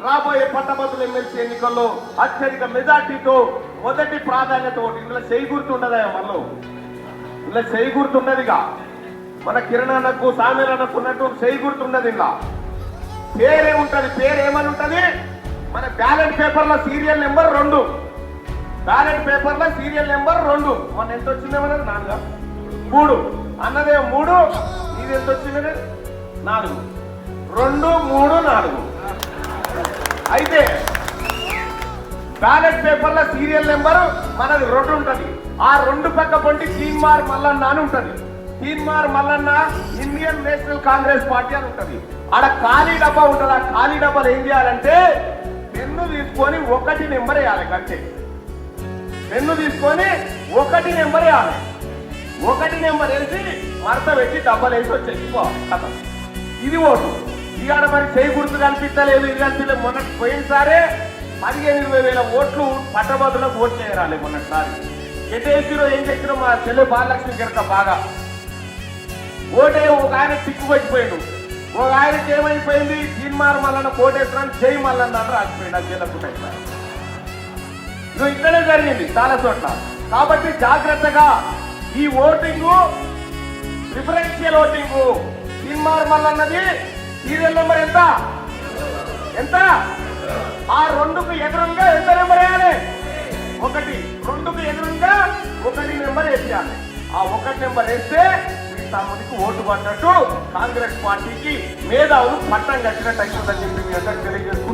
రాబోయే పట్టభద్రుల ఎమ్మెల్సీ ఎన్నికల్లో అత్యధిక మెజార్టీతో మొదటి ప్రాధాన్యత ఓటు. ఇందులో చేయి గుర్తుండదా మనలో? ఇందులో చేయి గుర్తుండదుగా. మన కిరణ్ అన్నకు సామీర్ అన్నకు ఉన్నట్టు చేయి గుర్తుండదు. ఇలా పేరే ఉంటది. పేరు ఏమని ఉంటది? మన బ్యాలెట్ పేపర్లో సీరియల్ నెంబర్ 2. బ్యాలెట్ పేపర్లో సీరియల్ నెంబర్ 2. మన ఎంత వచ్చిందేమన్నది 4, 3 అన్నదే 3. ఇది ఎంత వచ్చింది? 4. 2, 3, 4. అయితే బ్యాలెట్ పేపర్ల సీరియల్ నెంబర్ మనది 2 ఉంటది. ఆ 2 పక్క పొంటి తీన్మార్ మల్లన్న అని ఉంటది. తీన్మార్ మల్లన్న ఇండియన్ నేషనల్ కాంగ్రెస్ పార్టీ అని ఉంటది. ఆడ ఖాళీ డబ్బా ఉంటది. ఆ ఖాళీ డబ్బాలు ఏం చేయాలంటే పెన్ను తీసుకొని 1 నెంబర్ వేయాలి. కంటే పెన్ను తీసుకొని 1 నెంబర్ వేయాలి. 1 నెంబర్ వేసి మడత పెట్టి డబ్బాలు వేసి వచ్చేసుకోవాలి. ఇది ఓటు. ఇవాళ మరి చేయి గుర్తు కనిపించలేదు, ఇది కనిపించలేదు. మొన్నటి పోయినసారే 15-20 వేల ఓట్లు పట్టభద్రులకు ఓట్లు చేయరాలి. మొన్నటిసారి ఎటేసిరో ఏం చేసిరో మా చెల్లె బాలలక్ష్మి గనక బాగా ఓటే ఒక ఆయన టిక్కు పెట్టిపోయాడు. ఒక ఆయనకి ఏమైపోయింది? తీన్మార్ మల్లన్న కోటేశ్వరాన్ని జై మల్లన్న రాసిపోయింది. అది చెల్లకుంటే నువ్వు ఇక్కడే జరిగింది చాలా చోట్ల. కాబట్టి జాగ్రత్తగా ఈ ఓటింగ్ ప్రిఫరెన్షియల్ ఓటింగ్. తీన్మార్ మల్లన్నది సీరియల్ నెంబర్ ఎంత? ఆ 2కు ఎదురుగా ఎంత నెంబర్ వేయాలి? 1. 2కు ఎదురుగా 1 నెంబర్ వేసేయాలి. ఆ 1 నెంబర్ వేస్తే మీ తమ్ముడికి ఓటు పడ్డట్టు కాంగ్రెస్ పార్టీకి మేధావులు పట్టం కట్టినట్టు అయిపోతుందని చెప్పి మీ అందరికి తెలియజేస్తున్నారు.